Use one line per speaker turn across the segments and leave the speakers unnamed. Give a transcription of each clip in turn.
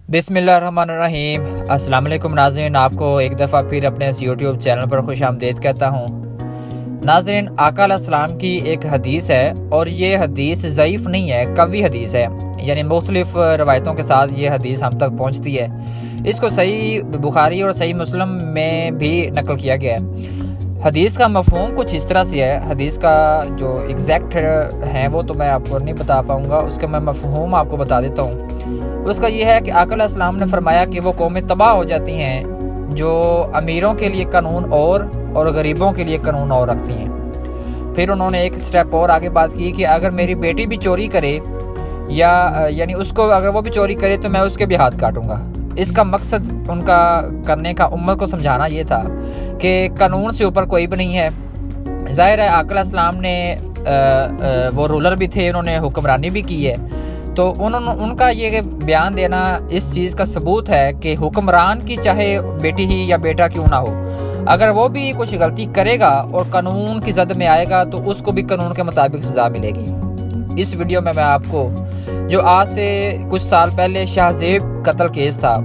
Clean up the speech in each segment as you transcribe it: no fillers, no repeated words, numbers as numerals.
बिस्मिल्लाहिर्रहमानिर्रहीम। अस्सलाम वालेकुम नाज़रीन, आपको एक दफ़ा फिर अपने इस यूट्यूब चैनल पर खुश आमदीद कहता हूँ। नाज़रीन, आका अलैहिस्सलाम की एक हदीस है और ये हदीस ज़ईफ़ नहीं है, कवी हदीस है, यानी मुख्तलिफ रवायतों के साथ ये हदीस हम तक पहुँचती है। इसको सही बुखारी और सही मुस्लिम में भी नकल किया गया है। हदीस का मफ़हूम कुछ इस तरह से है। हदीस का जो एग्जैक्ट है वो तो मैं आपको नहीं बता पाऊँगा, उसका मैं मफ़हूम आपको बता देता हूँ। उसका ये है कि आका अलैहिस्सलाम ने फरमाया कि वो कौमें तबाह हो जाती हैं जो अमीरों के लिए कानून और गरीबों के लिए कानून और रखती हैं। फिर उन्होंने एक स्टेप और आगे बात की कि अगर मेरी बेटी भी चोरी करे या यानी उसको अगर वो भी चोरी करे तो मैं उसके भी हाथ काटूंगा। इसका मकसद उनका करने का उम्मत को समझाना ये था कि कानून से ऊपर कोई भी नहीं है। ज़ाहिर है आका अलैहिस्सलाम ने वो रूलर भी थे, उन्होंने हुक्मरानी भी की है, तो उनका ये बयान देना इस चीज़ का सबूत है कि हुक्मरान की चाहे बेटी ही या बेटा क्यों ना हो, अगर वो भी कुछ गलती करेगा और कानून की जद में आएगा तो उसको भी कानून के मुताबिक सज़ा मिलेगी। इस वीडियो में मैं आपको जो आज से कुछ साल पहले शाहजेब कत्ल केस था,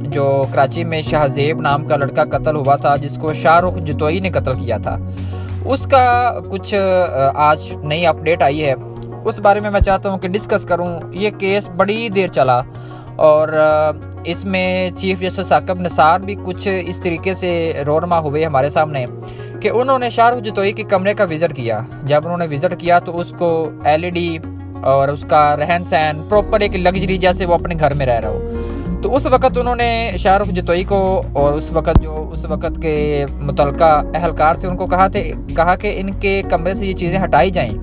जो कराची में शाहजेब नाम का लड़का कत्ल हुआ था जिसको शाहरुख जतोई ने कत्ल किया था, उसका कुछ आज नई अपडेट आई है। उस बारे में मैं चाहता हूँ कि डिस्कस करूँ। ये केस बड़ी देर चला और इसमें चीफ जस्टिस आकब निसार भी कुछ इस तरीके से रोनमा हुए हमारे सामने कि उन्होंने शाहरुख जतोई के कमरे का विज़िट किया। जब उन्होंने विज़िट किया तो उसको एलईडी और उसका रहन सहन प्रॉपर एक लग्जरी जैसे वो अपने घर में रह रहा हो, तो उस वक़्त उन्होंने शाहरुख जतोई को और उस वक़्त के मुतलका अहलकार थे उनको कहा कि इनके कमरे से ये चीज़ें हटाई जाएँ,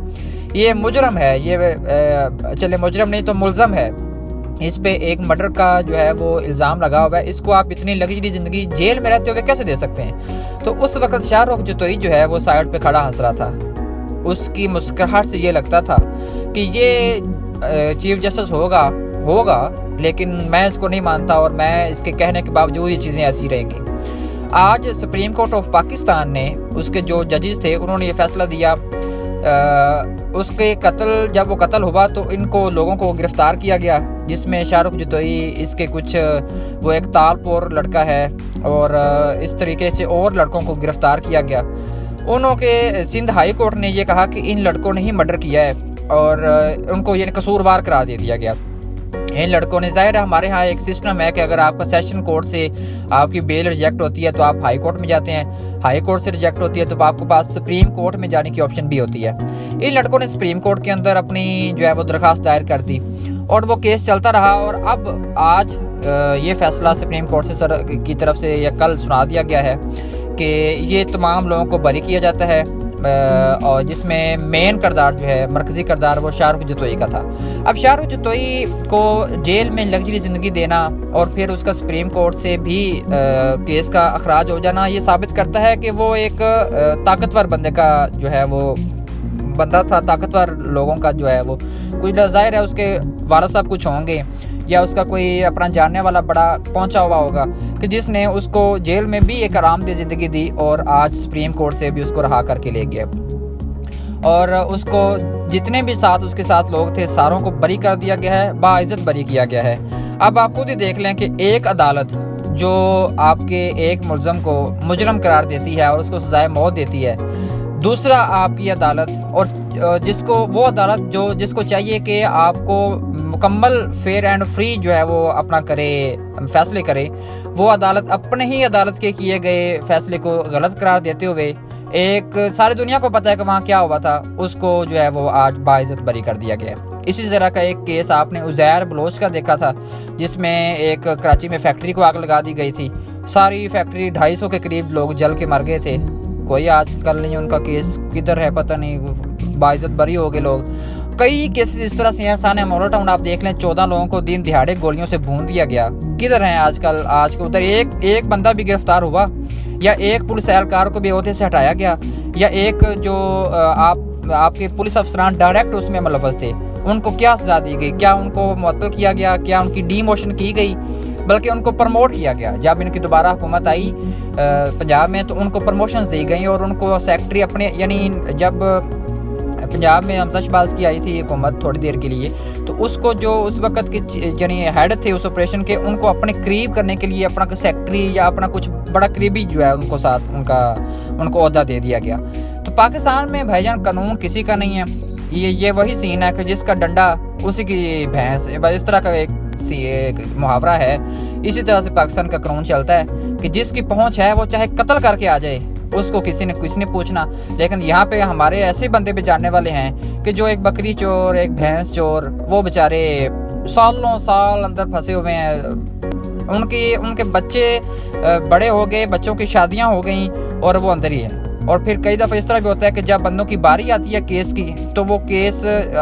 ये मुजरम है, ये चले मुजरम नहीं तो मुल्ज़म है, इस पे एक मर्डर का जो है वो इल्ज़ाम लगा हुआ है, इसको आप इतनी लग्जरी ज़िंदगी जेल में रहते हुए कैसे दे सकते हैं। तो उस वक़्त शाहरुख जतोई जो है वो साइड पे खड़ा हंस रहा था। उसकी मुस्कुराहट से ये लगता था कि ये चीफ जस्टिस होगा, लेकिन मैं इसको नहीं मानता और मैं इसके कहने के बावजूद ये चीज़ें ऐसी रहेंगी। आज सुप्रीम कोर्ट ऑफ पाकिस्तान ने, उसके जो जजेस थे, उन्होंने ये फैसला दिया। उसके जब वो कत्ल हुआ तो इनको लोगों को गिरफ्तार किया गया, जिसमें शाहरुख जतोई, इसके कुछ वो एक तालपोर लड़का है और इस तरीके से और लड़कों को गिरफ्तार किया गया। उन्होंने सिंध हाई कोर्ट ने ये कहा कि इन लड़कों ने ही मर्डर किया है और उनको ये कसूरवार करार दे दिया गया। इन लड़कों ने, ज़ाहिर है हमारे यहाँ एक सिस्टम है कि अगर आपका सेशन कोर्ट से आपकी बेल रिजेक्ट होती है तो आप हाई कोर्ट में जाते हैं, हाई कोर्ट से रिजेक्ट होती है तो आपके पास सुप्रीम कोर्ट में जाने की ऑप्शन भी होती है। इन लड़कों ने सुप्रीम कोर्ट के अंदर अपनी जो है वो दरख्वास्त दायर कर दी और वो केस चलता रहा और अब आज ये फैसला सुप्रीम कोर्ट से की तरफ से या कल सुना दिया गया है कि ये तमाम लोगों को बरी किया जाता है और जिसमें मेन किरदार जो है, मरकज़ी किरदार, वो शाहरुख जतोई का था। अब शाहरुख जतोई को जेल में लग्जरी ज़िंदगी देना और फिर उसका सुप्रीम कोर्ट से भी केस का अखराज हो जाना, ये साबित करता है कि वो एक ताकतवर बंदे का जो है वो बंदा था। ताकतवर लोगों का जो है वो कुछ, ज़ाहिर है उसके वारिस साहब कुछ होंगे या उसका कोई अपना जानने वाला बड़ा पहुंचा हुआ होगा कि जिसने उसको जेल में भी एक आरामदेह ज़िंदगी दी और आज सुप्रीम कोर्ट से भी उसको रहा करके ले गया और उसको जितने भी उसके साथ लोग थे सारों को बरी कर दिया गया है, बाइज्जत बरी किया गया है। अब आप खुद ही देख लें कि एक अदालत जो आपके एक मुल्ज़म को मुजरम करार देती है और उसको सज़ाए मौत देती है, दूसरा आपकी अदालत और जिसको चाहिए कि आपको मुकम्मल फेयर एंड फ्री जो है वो अपना फैसले करे, वो अदालत अपने ही अदालत के किए गए फैसले को गलत करार देते हुए, एक सारी दुनिया को पता है कि वहाँ क्या हुआ था, उसको जो है वो आज बाइज्जत बरी कर दिया गया। इसी तरह का एक केस आपने उज़ैर बलोच का देखा था, जिसमें एक कराची में फैक्ट्री को आग लगा दी गई थी। सारी फैक्ट्री 250 के करीब लोग जल के मर गए थे। कोई आजकल नहीं उनका केस किधर है पता नहीं, बाइज्जत बरी हो गए लोग। कई केसेस इस तरह से हैं। साने मॉडल टाउन आप देख लें, 14 लोगों को दिन दिहाड़े गोलियों से भून दिया गया। किधर हैं आजकल? आज के उधर एक बंदा भी गिरफ्तार हुआ या एक पुलिस एहलकार को भी ओहदे से हटाया गया या एक जो आपके पुलिस अफसरान डायरेक्ट उसमें मुलव्वस थे, उनको क्या सजा दी गई? क्या उनको मुअत्तल किया गया? क्या उनकी डीमोशन की गई? बल्कि उनको प्रमोट किया गया। जब इनकी दोबारा हुकूमत आई पंजाब में तो उनको प्रमोशंस दी गई और उनको सेक्रेटरी अपने, यानी जब पंजाब में हमजा शहबाज की आई थी हुकूमत थोड़ी देर के लिए, तो उसको जो उस वक्त के यानी हेड थे उस ऑपरेशन के, उनको अपने करीब करने के लिए अपना सेक्रेटरी या अपना कुछ बड़ा करीबी जो है उनको साथ उनको ओहदा दे दिया गया। तो पाकिस्तान में भाईजान कानून किसी का नहीं है। ये वही सीन है कि जिसका डंडा उसी की भैंस, इस तरह का एक मुहावरा है। इसी तरह से पाकिस्तान का कानून चलता है कि जिसकी पहुंच है वो चाहे कत्ल करके आ जाए, उसको किसी ने कुछ नहीं पूछना। लेकिन यहाँ पे हमारे ऐसे बंदे भी जानने वाले हैं कि जो एक बकरी चोर, एक भैंस चोर, वो बेचारे सालों साल अंदर फंसे हुए हैं। उनके बच्चे बड़े हो गए, बच्चों की शादियां हो गई और वो अंदर ही है। और फिर कई दफ़ा इस तरह भी होता है कि जब बंदों की बारी आती है केस की, तो वो केस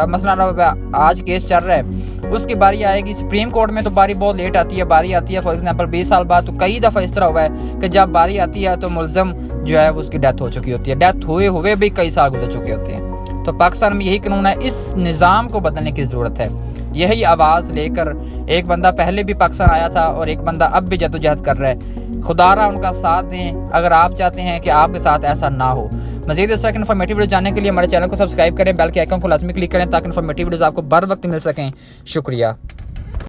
मसलन आज केस चल रहा है, उसकी बारी आएगी सुप्रीम कोर्ट में, तो बारी बहुत लेट आती है। बारी आती है फॉर एग्जांपल 20 साल बाद। तो कई दफ़ा इस तरह हुआ है कि जब बारी आती है तो मुलजम जो है उसकी डेथ हो चुकी होती है, डेथ हुए भी कई साल गुजर चुके होते हैं। तो पाकिस्तान में यही कानून है, इस निज़ाम को बदलने की ज़रूरत है। यही आवाज़ लेकर एक बंदा पहले भी पाकिस्तान आया था और एक बंदा अब भी जद्दोजहद कर रहा है। खुदारा उनका साथ दें अगर आप चाहते हैं कि आपके साथ ऐसा ना हो। मज़ीद इस तरह की इन्फॉर्मेटिव वीडियो जानने के लिए हमारे चैनल को सब्सक्राइब करें, बेल के आइकन को लाजमी क्लिक करें ताकि इन्फॉर्मेटिव वीडियोज़ आपको बर वक्त मिल सकें। शुक्रिया।